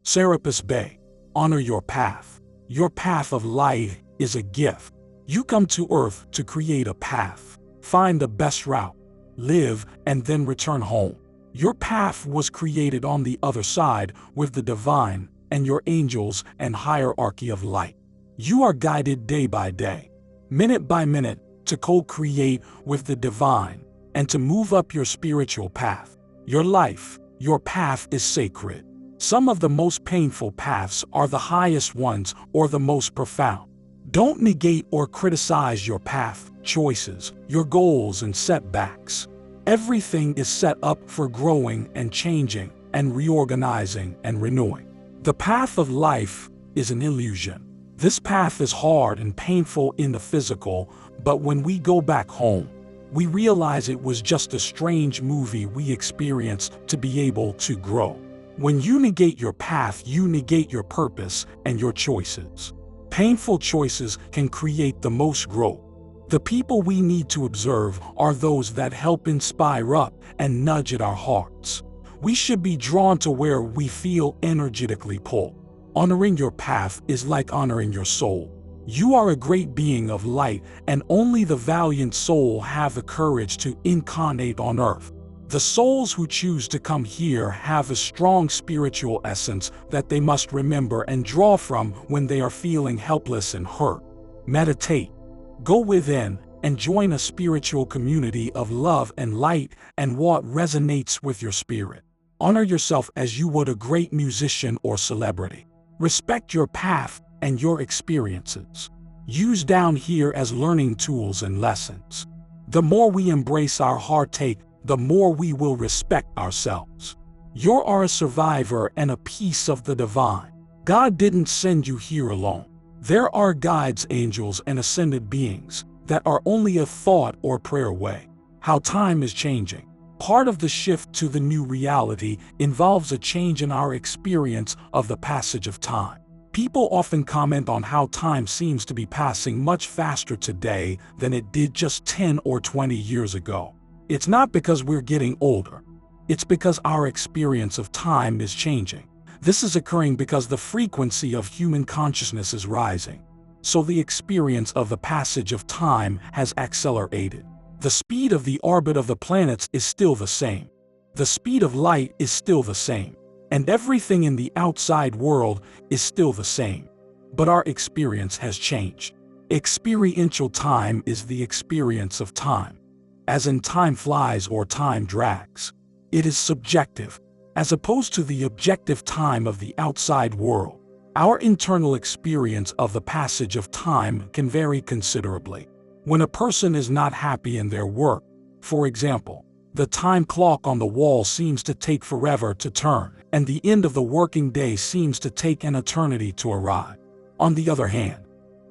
Serapis Bey, honor your path. Your path of light is a gift. You come to Earth to create a path. Find the best route, live, and then return home. Your path was created on the other side with the divine and your angels and hierarchy of light. You are guided day by day, minute by minute, to co-create with the divine and to move up your spiritual path. Your life, your path is sacred. Some of the most painful paths are the highest ones or the most profound. Don't negate or criticize your path, choices, your goals and setbacks. Everything is set up for growing and changing and reorganizing and renewing. The path of life is an illusion. This path is hard and painful in the physical, but when we go back home, we realize it was just a strange movie we experienced to be able to grow. When you negate your path, you negate your purpose and your choices. Painful choices can create the most growth. The people we need to observe are those that help inspire up and nudge at our hearts. We should be drawn to where we feel energetically pulled. Honoring your path is like honoring your soul. You are a great being of light, and only the valiant soul have the courage to incarnate on earth. The souls who choose to come here have a strong spiritual essence that they must remember and draw from when they are feeling helpless and hurt. Meditate. Go within and join a spiritual community of love and light and what resonates with your spirit. Honor yourself as you would a great musician or celebrity. Respect your path and your experiences. Use down here as learning tools and lessons. The more we embrace our heartache, the more we will respect ourselves. You are a survivor and a piece of the divine. God didn't send you here alone. There are guides, angels, and ascended beings that are only a thought or prayer away. How time is changing. Part of the shift to the new reality involves a change in our experience of the passage of time. People often comment on how time seems to be passing much faster today than it did just 10 or 20 years ago. It's not because we're getting older. It's because our experience of time is changing. This is occurring because the frequency of human consciousness is rising. So the experience of the passage of time has accelerated. The speed of the orbit of the planets is still the same. The speed of light is still the same. And everything in the outside world is still the same. But our experience has changed. Experiential time is the experience of time. As in time flies or time drags. It is subjective, as opposed to the objective time of the outside world. Our internal experience of the passage of time can vary considerably. When a person is not happy in their work, for example, the time clock on the wall seems to take forever to turn, and the end of the working day seems to take an eternity to arrive. On the other hand,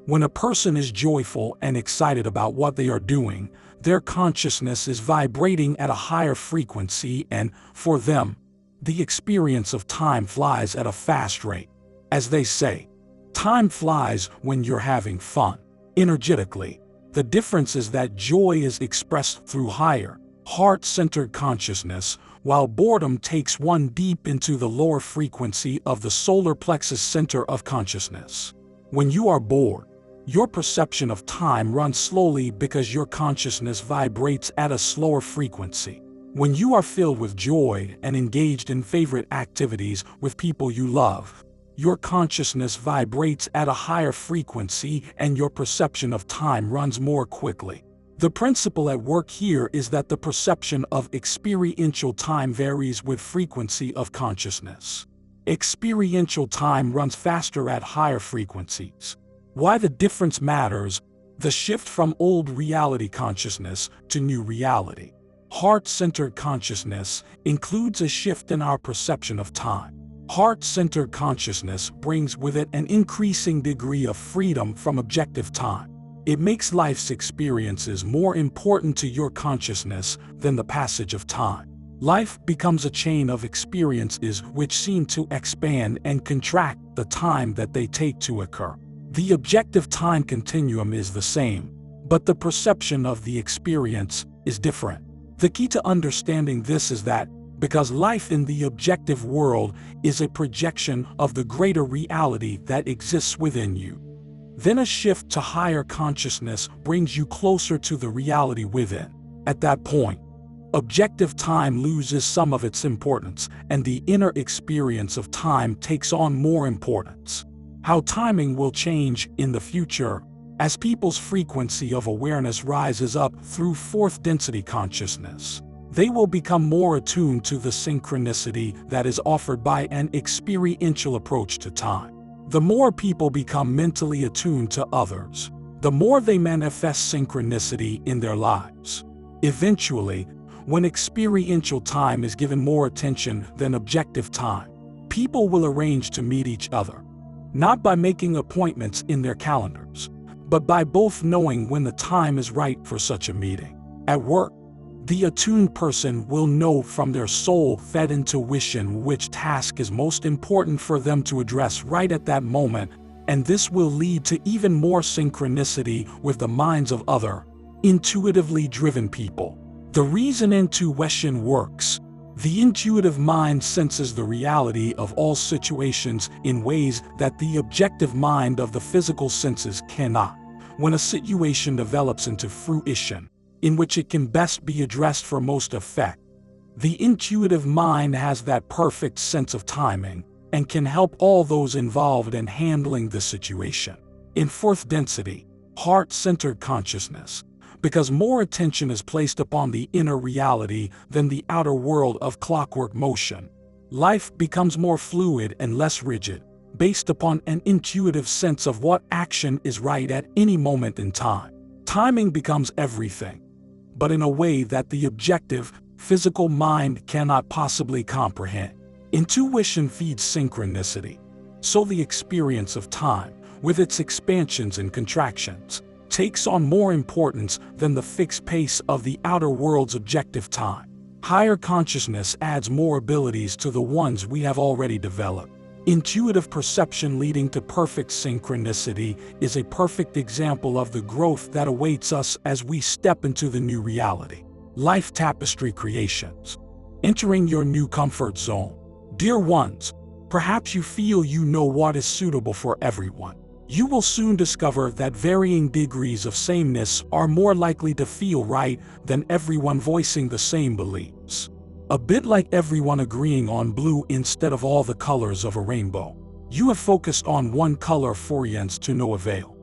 when a person is joyful and excited about what they are doing, their consciousness is vibrating at a higher frequency, and for them, the experience of time flies at a fast rate. As they say, time flies when you're having fun. Energetically, the difference is that joy is expressed through higher, heart-centered consciousness, while boredom takes one deep into the lower frequency of the solar plexus center of consciousness. When you are bored, your perception of time runs slowly because your consciousness vibrates at a slower frequency. When you are filled with joy and engaged in favorite activities with people you love, your consciousness vibrates at a higher frequency and your perception of time runs more quickly. The principle at work here is that the perception of experiential time varies with frequency of consciousness. Experiential time runs faster at higher frequencies. Why the difference matters: the shift from old reality consciousness to new reality. Heart-centered consciousness includes a shift in our perception of time. Heart-centered consciousness brings with it an increasing degree of freedom from objective time. It makes life's experiences more important to your consciousness than the passage of time. Life becomes a chain of experiences which seem to expand and contract the time that they take to occur. The objective time continuum is the same, but the perception of the experience is different. The key to understanding this is that because life in the objective world is a projection of the greater reality that exists within you. Then a shift to higher consciousness brings you closer to the reality within. At that point, objective time loses some of its importance, and the inner experience of time takes on more importance. How timing will change in the future as people's frequency of awareness rises up through fourth density consciousness. They will become more attuned to the synchronicity that is offered by an experiential approach to time. The more people become mentally attuned to others, the more they manifest synchronicity in their lives. Eventually, when experiential time is given more attention than objective time, people will arrange to meet each other, not by making appointments in their calendars, but by both knowing when the time is right for such a meeting. At work, the attuned person will know from their soul-fed intuition which task is most important for them to address right at that moment, and this will lead to even more synchronicity with the minds of other, intuitively driven people. The reason intuition works: the intuitive mind senses the reality of all situations in ways that the objective mind of the physical senses cannot. When a situation develops into fruition, in which it can best be addressed for most effect, the intuitive mind has that perfect sense of timing and can help all those involved in handling the situation. In fourth density, heart-centered consciousness, because more attention is placed upon the inner reality than the outer world of clockwork motion, life becomes more fluid and less rigid, based upon an intuitive sense of what action is right at any moment in time. Timing becomes everything, but in a way that the objective, physical mind cannot possibly comprehend. Intuition feeds synchronicity, so the experience of time, with its expansions and contractions, takes on more importance than the fixed pace of the outer world's objective time. Higher consciousness adds more abilities to the ones we have already developed. Intuitive perception leading to perfect synchronicity is a perfect example of the growth that awaits us as we step into the new reality. Life Tapestry Creations. Entering your new comfort zone. Dear ones, perhaps you feel you know what is suitable for everyone. You will soon discover that varying degrees of sameness are more likely to feel right than everyone voicing the same beliefs. A bit like everyone agreeing on blue instead of all the colors of a rainbow. You have focused on one color for years to no avail,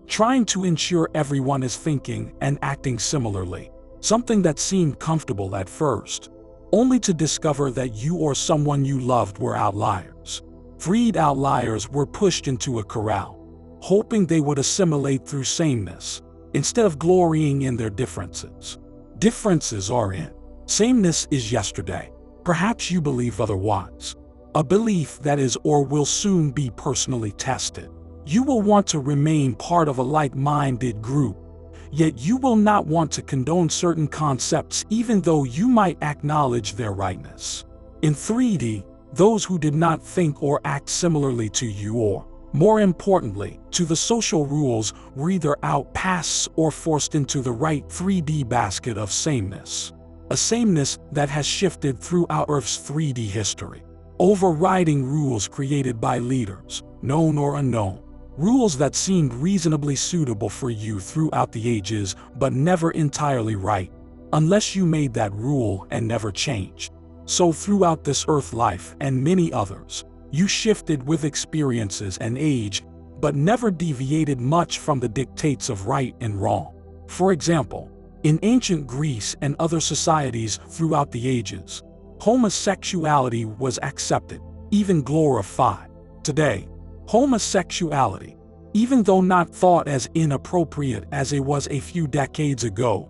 trying to ensure everyone is thinking and acting similarly, something that seemed comfortable at first, only to discover that you or someone you loved were outliers. Freed outliers were pushed into a corral, hoping they would assimilate through sameness, instead of glorying in their differences. Differences are in. Sameness is yesterday. Perhaps you believe otherwise. A belief that is or will soon be personally tested. You will want to remain part of a like-minded group, yet you will not want to condone certain concepts even though you might acknowledge their rightness. In 3D, those who did not think or act similarly to you or, more importantly, to the social rules were either outcasts or forced into the right 3D basket of sameness. A sameness that has shifted throughout Earth's 3D history, overriding rules created by leaders, known or unknown, rules that seemed reasonably suitable for you throughout the ages but never entirely right, unless you made that rule and never changed. So throughout this Earth life and many others, you shifted with experiences and age, but never deviated much from the dictates of right and wrong. For example, in ancient Greece and other societies throughout the ages, homosexuality was accepted, even glorified. Today, homosexuality, even though not thought as inappropriate as it was a few decades ago,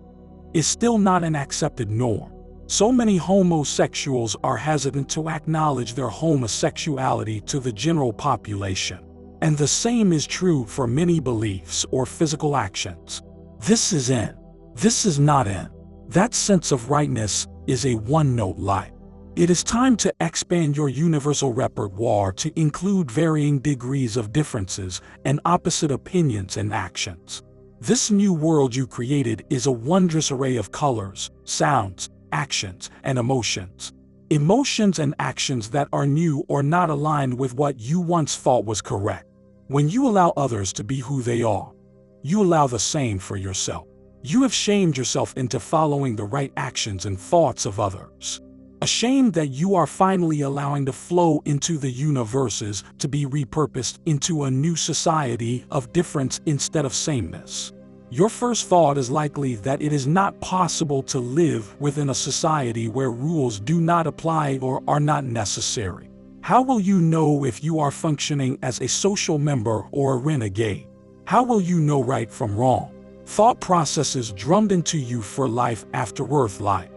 is still not an accepted norm. So many homosexuals are hesitant to acknowledge their homosexuality to the general population. And the same is true for many beliefs or physical actions. This is in. This is not in. That sense of rightness is a one-note lie. It is time to expand your universal repertoire to include varying degrees of differences and opposite opinions and actions. This new world you created is a wondrous array of colors, sounds, actions, and emotions. emotions and actions that are new or not aligned with what you once thought was correct. When you allow others to be who they are, you allow the same for yourself. You have shamed yourself into following the right actions and thoughts of others. Ashamed that you are finally allowing to flow into the universes to be repurposed into a new society of difference instead of sameness. Your first thought is likely that it is not possible to live within a society where rules do not apply or are not necessary. How will you know if you are functioning as a social member or a renegade? How will you know right from wrong? Thought processes drummed into you for life after Earth life,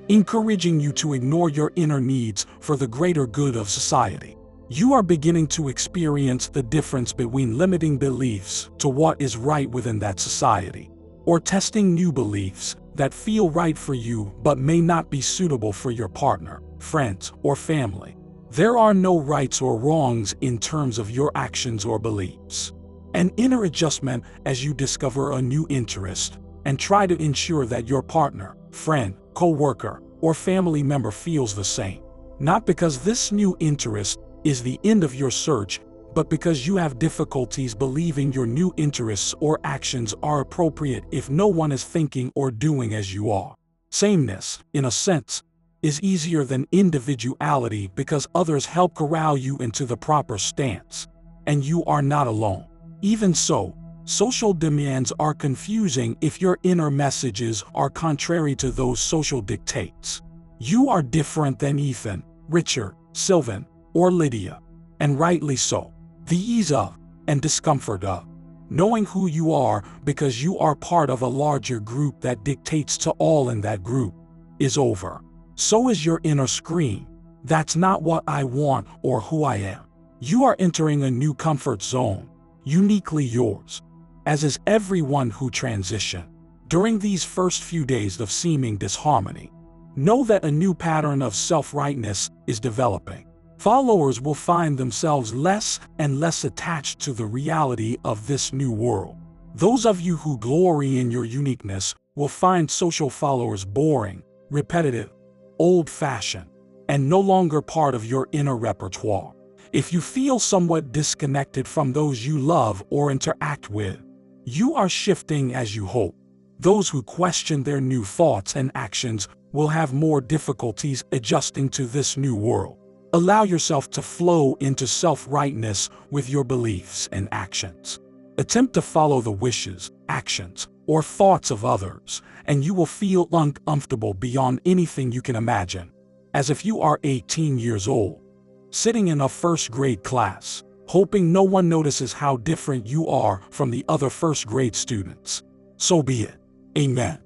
encouraging you to ignore your inner needs for the greater good of society. You are beginning to experience the difference between limiting beliefs to what is right within that society, or testing new beliefs that feel right for you but may not be suitable for your partner, friends, or family. There are no rights or wrongs in terms of your actions or beliefs. An inner adjustment as you discover a new interest and try to ensure that your partner, friend, co-worker, or family member feels the same. Not because this new interest is the end of your search, but because you have difficulties believing your new interests or actions are appropriate if no one is thinking or doing as you are. Sameness, in a sense, is easier than individuality because others help corral you into the proper stance, and you are not alone. Even so, social demands are confusing if your inner messages are contrary to those social dictates. You are different than Ethan, Richard, Sylvan, or Lydia, and rightly so. The ease of, and discomfort of, knowing who you are because you are part of a larger group that dictates to all in that group, is over. So is your inner scream, "That's not what I want or who I am." You are entering a new comfort zone, uniquely yours, as is everyone who transitioned. During these first few days of seeming disharmony, know that a new pattern of self-rightness is developing. Followers will find themselves less and less attached to the reality of this new world. Those of you who glory in your uniqueness will find social followers boring, repetitive, old-fashioned, and no longer part of your inner repertoire. If you feel somewhat disconnected from those you love or interact with, you are shifting as you hope. Those who question their new thoughts and actions will have more difficulties adjusting to this new world. Allow yourself to flow into self-rightness with your beliefs and actions. Attempt to follow the wishes, actions, or thoughts of others, and you will feel uncomfortable beyond anything you can imagine, as if you are 18 years old, sitting in a first-grade class, hoping no one notices how different you are from the other first-grade students. So be it. Amen.